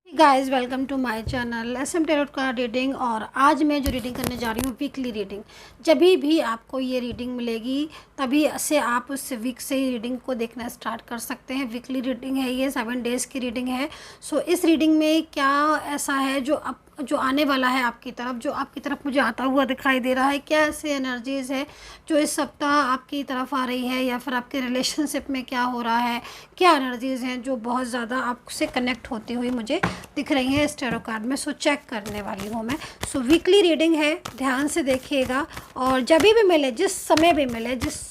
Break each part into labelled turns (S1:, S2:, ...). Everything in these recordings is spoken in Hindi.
S1: Guys welcome to my channel SM tarot card reading. और आज मैं जो रीडिंग करने जा रही हूँ वीकली रीडिंग। जब भी आपको ये रीडिंग मिलेगी तभी से आप उस वीक से ही रीडिंग को देखना स्टार्ट कर सकते हैं। वीकली रीडिंग है, ये 7 डेज़ की रीडिंग है। सो इस रीडिंग में क्या ऐसा है जो आने वाला है आपकी तरफ मुझे आता हुआ दिखाई दे रहा है। क्या ऐसी एनर्जीज़ है जो इस सप्ताह आपकी तरफ आ रही है, या फिर आपके रिलेशनशिप में क्या हो रहा है, क्या एनर्जीज़ हैं जो बहुत ज़्यादा आपसे कनेक्ट होती हुई मुझे दिख रही हैं इस टैरो कार्ड में। सो चेक करने वाली हूँ मैं। सो वीकली रीडिंग है, ध्यान से देखिएगा। और जब भी मिले, जिस समय भी मिले, जिस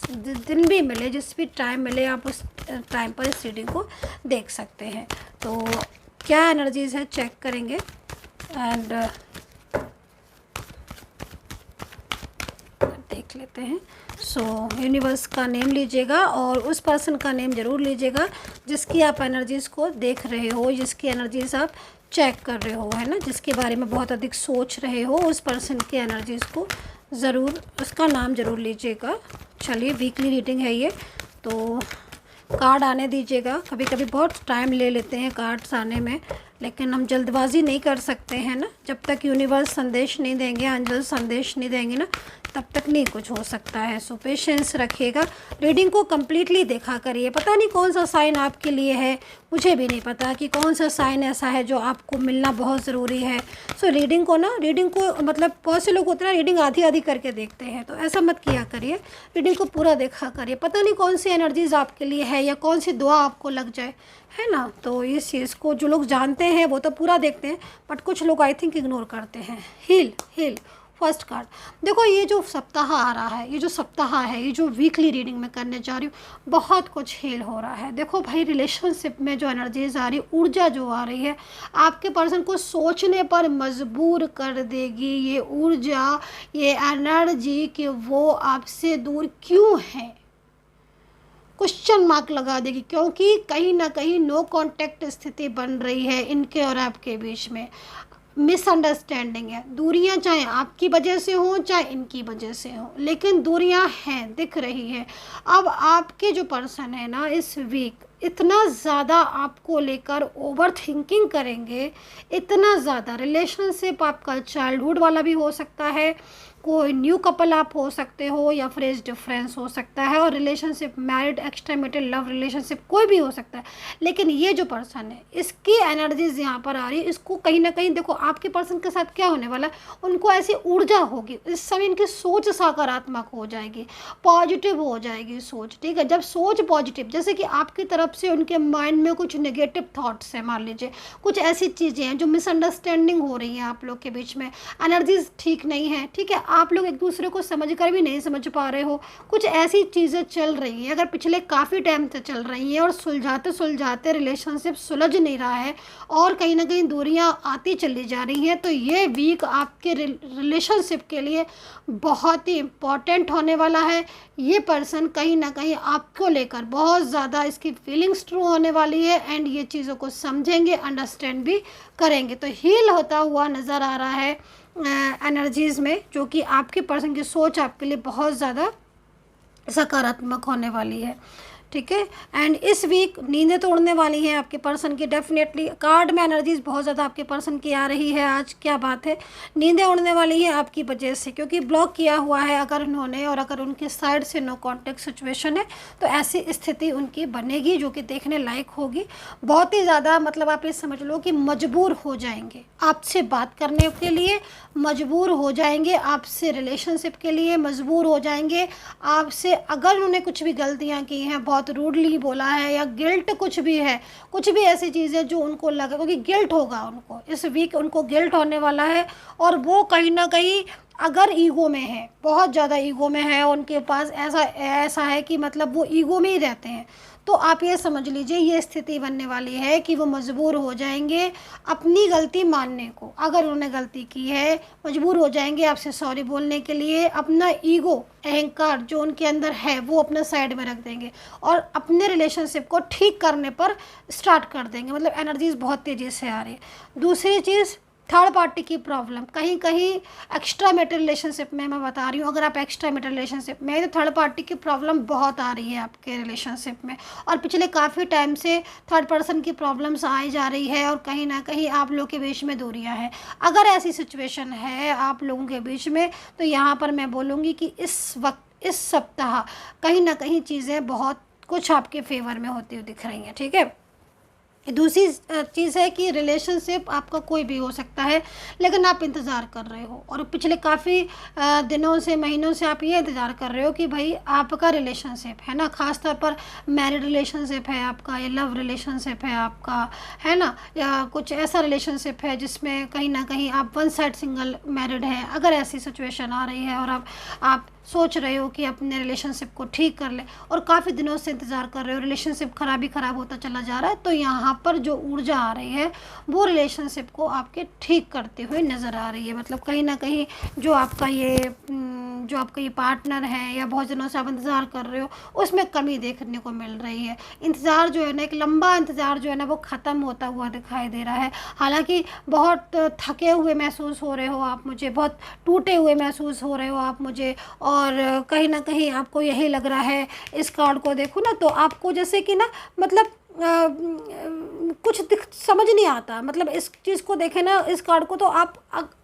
S1: दिन भी मिले, जिस भी टाइम मिले, आप उस टाइम पर इस रीडिंग को देख सकते हैं। तो क्या एनर्जीज़ है चेक करेंगे। एंड देख लेते हैं। सो यूनिवर्स का नेम लीजिएगा और उस पर्सन का नेम ज़रूर लीजिएगा जिसकी आप एनर्जीज़ को देख रहे हो, जिसकी एनर्जीज़ आप चेक कर रहे हो, है ना, जिसके बारे में बहुत अधिक सोच रहे हो। उस पर्सन की एनर्जीज़ को ज़रूर, उसका नाम ज़रूर लीजिएगा। चलिए, वीकली रीडिंग है ये, तो कार्ड आने दीजिएगा। कभी कभी बहुत टाइम ले लेते हैं कार्ड्स आने में, लेकिन हम जल्दबाजी नहीं कर सकते हैं ना। जब तक यूनिवर्स संदेश नहीं देंगे, एंजल संदेश नहीं देंगे ना, तब तक नहीं कुछ हो सकता है। सो पेशेंस रखिएगा। रीडिंग को कम्प्लीटली देखा करिए। पता नहीं कौन सा साइन आपके लिए है, मुझे भी नहीं पता कि कौन सा साइन ऐसा है जो आपको मिलना बहुत ज़रूरी है। सो रीडिंग को मतलब बहुत से लोग होते हैं रीडिंग आधी आधी करके देखते हैं, तो ऐसा मत किया करिए। रीडिंग को पूरा देखा करिए। पता नहीं कौन सी एनर्जीज आपके लिए है या कौन सी दुआ आपको लग जाए, है ना। तो इस चीज़ को जो लोग जानते हैं वो तो पूरा देखते हैं, बट कुछ लोग आई थिंक इग्नोर करते हैं। हील फर्स्ट कार्ड देखो। ये जो सप्ताह आ रहा है, ये जो सप्ताह है, ये जो वीकली रीडिंग में करने जा रही हूँ, बहुत कुछ हील हो रहा है। देखो भाई, रिलेशनशिप में जो एनर्जीज आ रही, ऊर्जा जो आ रही है, आपके पर्सन को सोचने पर मजबूर कर देगी। ये ऊर्जा, ये एनर्जी कि वो आपसे दूर क्यों है, क्वेश्चन मार्क लगा देगी। क्योंकि कहीं ना कहीं नो कांटेक्ट स्थिति बन रही है इनके और आपके बीच में। मिसअंडरस्टैंडिंग है, दूरियां चाहे आपकी वजह से हो चाहे इनकी वजह से हो, लेकिन दूरियां हैं, दिख रही है। अब आपके जो पर्सन है ना, इस वीक इतना ज़्यादा आपको लेकर ओवर थिंकिंग करेंगे, इतना ज़्यादा। रिलेशनशिप आपका चाइल्डहुड वाला भी हो सकता है, कोई न्यू कपल आप हो सकते हो, या फिर एज डिफरेंस हो सकता है, और रिलेशनशिप मैरिड, एक्सट्रीमेटेड लव रिलेशनशिप कोई भी हो सकता है। लेकिन ये जो पर्सन है, इसकी एनर्जीज यहाँ पर आ रही है। इसको कहीं ना कहीं देखो, आपके पर्सन के साथ क्या होने वाला है, उनको ऐसी ऊर्जा होगी इस समय, इनकी सोच सकारात्मक हो जाएगी, पॉजिटिव हो जाएगी सोच। ठीक है, जब सोच पॉजिटिव, जैसे कि आपकी तरफ से उनके माइंड में कुछ नेगेटिव थॉट्स है, मान लीजिए कुछ ऐसी चीज़ें हैं जो मिसअंडरस्टैंडिंग हो रही हैं आप लोग के बीच में, एनर्जीज ठीक नहीं है। ठीक है, आप लोग एक दूसरे को समझ कर भी नहीं समझ पा रहे हो, कुछ ऐसी चीज़ें चल रही हैं, अगर पिछले काफ़ी टाइम से चल रही हैं, और सुलझाते सुलझाते रिलेशनशिप सुलझ नहीं रहा है और कहीं ना कहीं दूरियां आती चली जा रही हैं। तो ये वीक आपके रिलेशनशिप के लिए बहुत ही इम्पॉर्टेंट होने वाला है। ये पर्सन कहीं ना कहीं आपको लेकर बहुत ज़्यादा, इसकी फीलिंग्स ट्रू होने वाली है, एंड ये चीज़ों को समझेंगे, अंडरस्टैंड भी करेंगे। तो हील होता हुआ नज़र आ रहा है एनर्जीज़ में, जो कि आपके पर्सन की सोच आपके लिए बहुत ज़्यादा सकारात्मक होने वाली है। ठीक है, एंड इस वीक नींदें तोड़ने वाली हैं आपके पर्सन की। डेफिनेटली कार्ड में एनर्जीज बहुत ज़्यादा आपके पर्सन की आ रही है आज। क्या बात है, नींदें उड़ने वाली हैं आपकी वजह से, क्योंकि ब्लॉक किया हुआ है अगर उन्होंने, और अगर उनके साइड से नो कॉन्टेक्ट सिचुएशन है, तो ऐसी स्थिति उनकी बनेगी जो कि देखने लायक होगी। बहुत ही ज़्यादा, मतलब आप ये समझ लो कि मजबूर हो जाएंगे आपसे बात करने के लिए, मजबूर हो जाएंगे आपसे रिलेशनशिप के लिए, मजबूर हो जाएंगे आपसे। अगर उन्होंने कुछ भी गलतियाँ की हैं, बहुत रूडली बोला है, या गिल्ट कुछ भी है, कुछ भी ऐसी चीज़ें जो उनको लगा, क्योंकि गिल्ट होगा उनको इस वीक, उनको गिल्ट होने वाला है। और वो कहीं ना कहीं अगर ईगो में है, बहुत ज़्यादा ईगो में है, उनके पास ऐसा है कि मतलब वो ईगो में ही रहते हैं, तो आप ये समझ लीजिए ये स्थिति बनने वाली है कि वो मजबूर हो जाएंगे अपनी गलती मानने को। अगर उन्होंने गलती की है, मजबूर हो जाएंगे आपसे सॉरी बोलने के लिए। अपना ईगो, अहंकार जो उनके अंदर है, वो अपने साइड में रख देंगे और अपने रिलेशनशिप को ठीक करने पर स्टार्ट कर देंगे। मतलब एनर्जीज बहुत तेज़ी से आ रही है। दूसरी चीज़, थर्ड पार्टी की प्रॉब्लम, कहीं कहीं एक्स्ट्रा मैरिटल रिलेशनशिप में मैं बता रही हूँ, अगर आप एक्स्ट्रा मैरिटल रिलेशनशिप में तो थर्ड पार्टी की प्रॉब्लम बहुत आ रही है आपके रिलेशनशिप में, और पिछले काफ़ी टाइम से थर्ड पर्सन की प्रॉब्लम्स आई जा रही है, और कहीं ना कहीं आप लोगों के बीच में दूरियां हैं। अगर ऐसी सिचुएशन है आप लोगों के बीच में, तो यहाँ पर मैं बोलूँगी कि इस वक्त, इस सप्ताह कहीं ना कहीं चीज़ें बहुत कुछ आपके फेवर में होती हुई दिख रही हैं। ठीक है, दूसरी चीज़ है कि रिलेशनशिप आपका कोई भी हो सकता है, लेकिन आप इंतज़ार कर रहे हो, और पिछले काफ़ी दिनों से, महीनों से आप ये इंतज़ार कर रहे हो कि भाई आपका रिलेशनशिप है ना, ख़ास तौर पर मैरिड रिलेशनशिप है आपका, या लव रिलेशनशिप है आपका, है ना, या कुछ ऐसा रिलेशनशिप है जिसमें कहीं ना कहीं आप वन साइड सिंगल मैरिड हैं। अगर ऐसी सिचुएशन आ रही है और आप सोच रहे हो कि अपने रिलेशनशिप को ठीक कर ले, और काफ़ी दिनों से इंतज़ार कर रहे हो, रिलेशनशिप ख़राब होता चला जा रहा है, तो यहाँ पर जो ऊर्जा आ रही है वो रिलेशनशिप को आपके ठीक करते हुए नज़र आ रही है। मतलब कहीं ना कहीं जो आपका ये पार्टनर है, या बहुत दिनों से आप इंतज़ार कर रहे हो, उसमें कमी देखने को मिल रही है। इंतज़ार जो है ना, एक लंबा इंतज़ार जो है ना, वो ख़त्म होता हुआ दिखाई दे रहा है। हालांकि बहुत थके हुए महसूस हो रहे हो आप मुझे, बहुत टूटे हुए महसूस हो रहे हो आप मुझे, और कहीं ना कहीं आपको यही लग रहा है, इस कार्ड को देखो ना तो आपको जैसे कि ना, मतलब कुछ समझ नहीं आता। मतलब इस चीज़ को देखें ना, इस कार्ड को, तो आप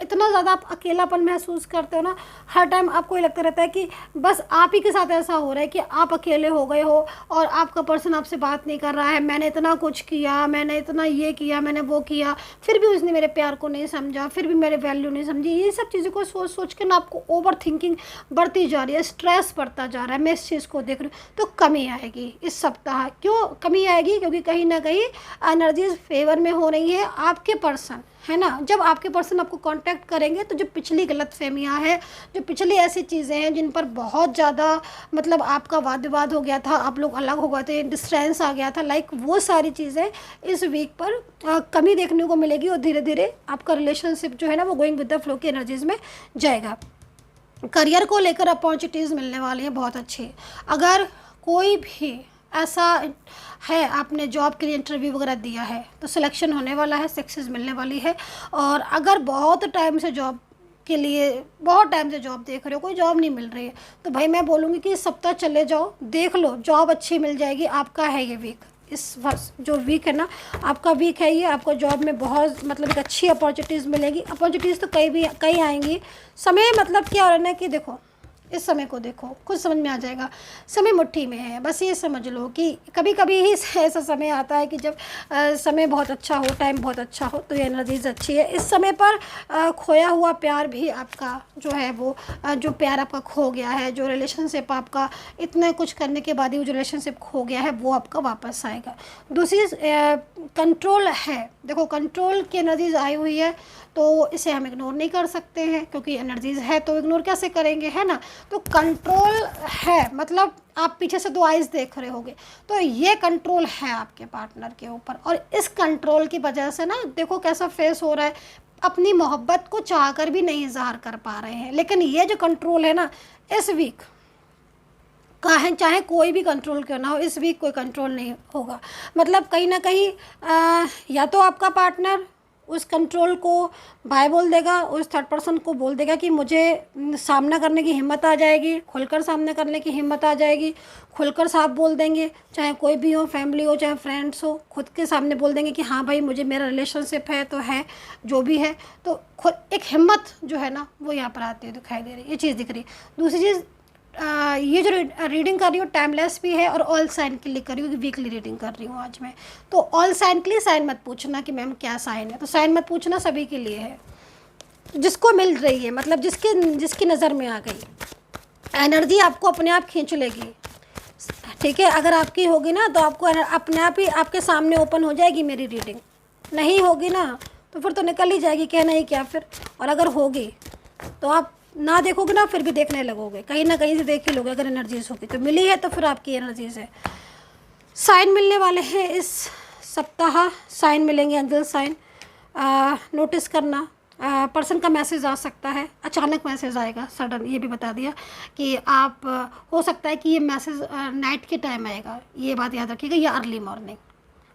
S1: इतना ज़्यादा आप अकेलापन महसूस करते हो ना, हर टाइम आपको ये लगता रहता है कि बस आप ही के साथ ऐसा हो रहा है कि आप अकेले हो गए हो, और आपका पर्सन आपसे बात नहीं कर रहा है। मैंने इतना कुछ किया, मैंने इतना ये किया, मैंने वो किया, फिर भी उसने मेरे प्यार को नहीं समझा, फिर भी मेरे वैल्यू नहीं समझी। ये सब चीज़ों को सोच सोच के ना आपको ओवर थिंकिंग बढ़ती जा रही है, स्ट्रेस बढ़ता जा रहा है। मैं इस चीज़ को देख रही हूँ, तो कमी आएगी इस सप्ताह। क्यों कमी आएगी? क्योंकि कहीं ना कहीं एनर्जीज फेवर में हो रही है आपके पर्सन, है ना। जब आपके पर्सन आपको कांटेक्ट करेंगे, तो जो पिछली गलतफहमियां हैं, जो पिछली ऐसी चीज़ें हैं जिन पर बहुत ज़्यादा मतलब आपका वाद विवाद हो गया था, आप लोग अलग हो गए थे, डिस्टेंस आ गया था, लाइक वो सारी चीज़ें इस वीक पर कमी देखने को मिलेगी, और धीरे धीरे आपका रिलेशनशिप जो है ना, वो गोइंग विद द फ्लो की एनर्जीज में जाएगा। करियर को लेकर अपॉर्चुनिटीज़ मिलने वाली हैं बहुत अच्छी। अगर कोई भी ऐसा है, आपने जॉब के लिए इंटरव्यू वगैरह दिया है, तो सिलेक्शन होने वाला है, सक्सेस मिलने वाली है। और अगर बहुत टाइम से जॉब देख रहे हो, कोई जॉब नहीं मिल रही है, तो भाई मैं बोलूँगी कि इस सप्ताह चले जाओ, देख लो, जॉब अच्छी मिल जाएगी। आपका है ये वीक, इस जो वीक है ना, आपका वीक है ये, आपको जॉब में बहुत मतलब एक अच्छी अपॉर्चुनिटीज़ मिलेगी। अपॉर्चुनिटीज़ तो कई आएंगी। समय मतलब क्या हो रहा है ना कि देखो, इस समय को देखो, खुद समझ में आ जाएगा। समय मुट्ठी में है, बस ये समझ लो कि कभी कभी ही ऐसा समय आता है कि जब समय बहुत अच्छा हो, टाइम बहुत अच्छा हो, तो ये एनर्जीज अच्छी है। इस समय पर खोया हुआ प्यार भी आपका जो है वो जो प्यार आपका खो गया है, जो रिलेशनशिप आपका इतने कुछ करने के बाद ही जो रिलेशनशिप खो गया है, वो आपका वापस आएगा। दूसरी कंट्रोल है, देखो कंट्रोल की एनर्जीज आई हुई है, तो इसे हम इग्नोर नहीं कर सकते हैं, क्योंकि एनर्जीज है तो इग्नोर कैसे करेंगे, है ना। तो कंट्रोल है, मतलब आप पीछे से 2 आइज़ देख रहे होगे, तो ये कंट्रोल है आपके पार्टनर के ऊपर। और इस कंट्रोल की वजह से ना देखो कैसा फेस हो रहा है, अपनी मोहब्बत को चाहकर भी नहीं इजहार कर पा रहे हैं। लेकिन ये जो कंट्रोल है ना, इस वीक चाहे कोई भी कंट्रोल क्यों ना हो, इस वीक कोई कंट्रोल नहीं होगा। मतलब कहीं ना कहीं या तो आपका पार्टनर उस कंट्रोल को बाय बोल देगा, उस थर्ड पर्सन को बोल देगा कि मुझे सामना करने की हिम्मत आ जाएगी, खुलकर सामना करने की हिम्मत आ जाएगी, खुलकर साफ बोल देंगे, चाहे कोई भी हो, फैमिली हो चाहे फ्रेंड्स हो, खुद के सामने बोल देंगे कि हाँ भाई मुझे मेरा रिलेशनशिप है तो है, जो भी है। तो खुद एक हिम्मत जो है ना, वो यहाँ पर आती है, दिखाई दे रही है, ये चीज़ दिख रही है। दूसरी चीज़, ये जो रीडिंग कर रही हूँ टाइमलेस भी है, और ऑल साइन के लिए कर रही हूँ, वीकली रीडिंग कर रही हूँ आज मैं। तो ऑल साइन के लिए साइन मत पूछना कि मैम क्या साइन है, तो साइन मत पूछना, सभी के लिए है, जिसको मिल रही है, मतलब जिसकी नज़र में आ गई एनर्जी आपको अपने आप खींच लेगी। ठीक है, अगर आपकी होगी ना तो आपको अपने आप ही आपके सामने ओपन हो जाएगी मेरी रीडिंग। नहीं होगी ना तो फिर तो निकल ही जाएगी, कहना ही क्या फिर। और अगर होगी तो आप ना देखोगे ना, फिर भी देखने लगोगे, कहीं ना कहीं से देख ही लोगे। अगर एनर्जीज होगी तो मिली है, तो फिर आपकी एनर्जीज है। साइन मिलने वाले हैं इस सप्ताह, साइन मिलेंगे, एंजल साइन। नोटिस करना, पर्सन का मैसेज आ सकता है, अचानक मैसेज आएगा, सडन। ये भी बता दिया कि आप हो सकता है कि ये मैसेज नाइट के टाइम आएगा, ये बात याद रखिएगा, या अर्ली मॉर्निंग।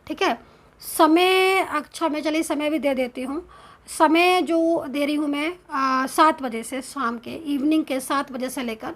S1: ठीक है, समय अच्छा, मैं चलिए समय भी दे देती हूँ। समय जो दे रही हूँ मैं 7 बजे से शाम के, इवनिंग के 7 बजे से लेकर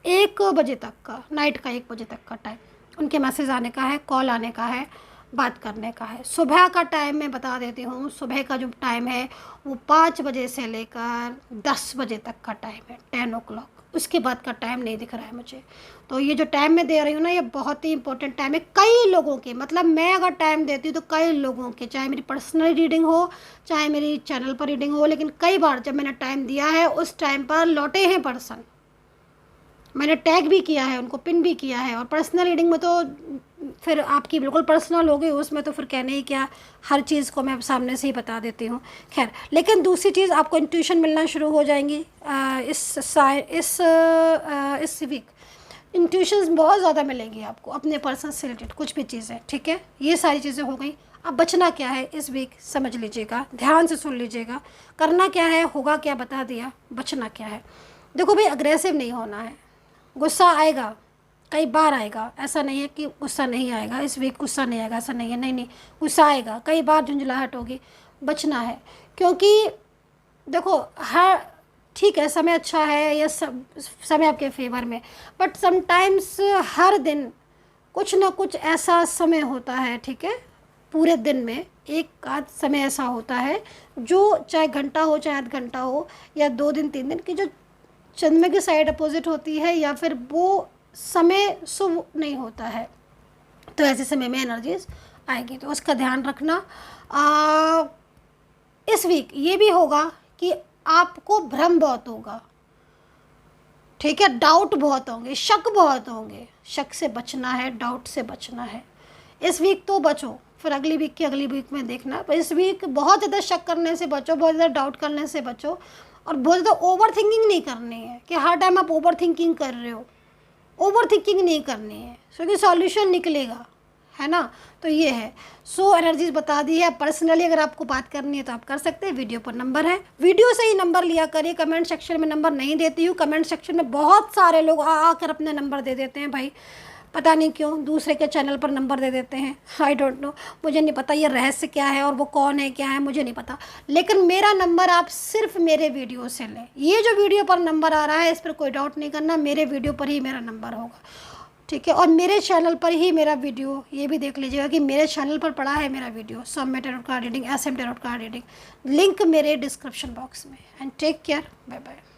S1: 1 बजे तक का, नाइट का 1 बजे तक का टाइम उनके मैसेज आने का है, कॉल आने का है, बात करने का है। सुबह का टाइम मैं बता देती हूँ, सुबह का जो टाइम है वो 5 बजे से लेकर 10 बजे तक का टाइम है, 10 ओ क्लॉक। उसके बाद का टाइम नहीं दिख रहा है मुझे। तो ये जो टाइम मैं दे रही हूँ ना, ये बहुत ही इंपॉर्टेंट टाइम है कई लोगों के, मतलब मैं अगर टाइम देती हूँ तो कई लोगों के, चाहे मेरी पर्सनल रीडिंग हो, चाहे मेरी चैनल पर रीडिंग हो, लेकिन कई बार जब मैंने टाइम दिया है उस टाइम पर लौटे हैं पर्सन। मैंने टैग भी किया है, उनको पिन भी किया है। और पर्सनल रीडिंग में तो फिर आपकी बिल्कुल पर्सनल हो गई, उसमें तो फिर कहने ही क्या, हर चीज़ को मैं सामने से ही बता देती हूँ। खैर, लेकिन दूसरी चीज़, आपको इंट्यूशन मिलना शुरू हो जाएंगी इस वीक। इंट्यूशंस बहुत ज़्यादा मिलेंगी आपको अपने पर्सन से रिलेटेड कुछ भी चीज़ें, ठीक है। ये सारी चीज़ें हो गई। अब बचना क्या है इस वीक, समझ लीजिएगा, ध्यान से सुन लीजिएगा। करना क्या है, होगा क्या बता दिया, बचना क्या है। देखो भाई, अग्रेसिव नहीं होना है। गुस्सा आएगा, कई बार आएगा, ऐसा नहीं है कि गुस्सा नहीं आएगा, इस वीक गुस्सा नहीं आएगा, ऐसा नहीं है, नहीं नहीं, गुस्सा आएगा, कई बार झुंझलाहट होगी, बचना है। क्योंकि देखो, हर ठीक है, समय अच्छा है, या सब समय आपके फेवर में, बट समटाइम्स हर दिन कुछ ना कुछ ऐसा समय होता है, ठीक है, पूरे दिन में एक आध समय ऐसा होता है जो चाहे घंटा हो, चाहे आध घंटा हो, या 2 दिन 3 दिन की, जो चंद्रमा की साइड अपोजिट होती है, या फिर वो समय शुभ नहीं होता है। तो ऐसे समय में एनर्जीज आएगी, तो उसका ध्यान रखना। इस वीक ये भी होगा कि आपको भ्रम बहुत होगा, ठीक है, डाउट बहुत होंगे, शक बहुत होंगे। शक से बचना है, डाउट से बचना है। इस वीक तो बचो, फिर अगली वीक की अगली वीक में देखना। पर इस वीक बहुत ज़्यादा शक करने से बचो, बहुत ज़्यादा डाउट करने से बचो, और बहुत ज़्यादा ओवर थिंकिंग नहीं करनी है कि हर टाइम आप ओवर थिंकिंग कर रहे हो। ओवर थिंकिंग नहीं करनी है, क्योंकि सॉल्यूशन निकलेगा, है ना। तो ये है। सो एनर्जीज बता दी है। पर्सनली अगर आपको बात करनी है तो आप कर सकते हैं, वीडियो पर नंबर है, वीडियो से ही नंबर लिया करिए। कमेंट सेक्शन में नंबर नहीं देती हूँ। कमेंट सेक्शन में बहुत सारे लोग आकर अपने नंबर दे देते हैं भाई, पता नहीं क्यों दूसरे के चैनल पर नंबर दे देते हैं। आई डोंट नो, मुझे नहीं पता ये रहस्य क्या है और वो कौन है क्या है, मुझे नहीं पता। लेकिन मेरा नंबर आप सिर्फ मेरे वीडियो से लें। ये जो वीडियो पर नंबर आ रहा है, इस पर कोई डाउट नहीं करना, मेरे वीडियो पर ही मेरा नंबर होगा, ठीक है। और मेरे चैनल पर ही मेरा वीडियो, ये भी देख लीजिएगा कि मेरे चैनल पर पड़ा है मेरा video, Saumya tarot card reading, SM tarot card reading. Link मेरे डिस्क्रिप्शन बॉक्स में। And take care, bye bye.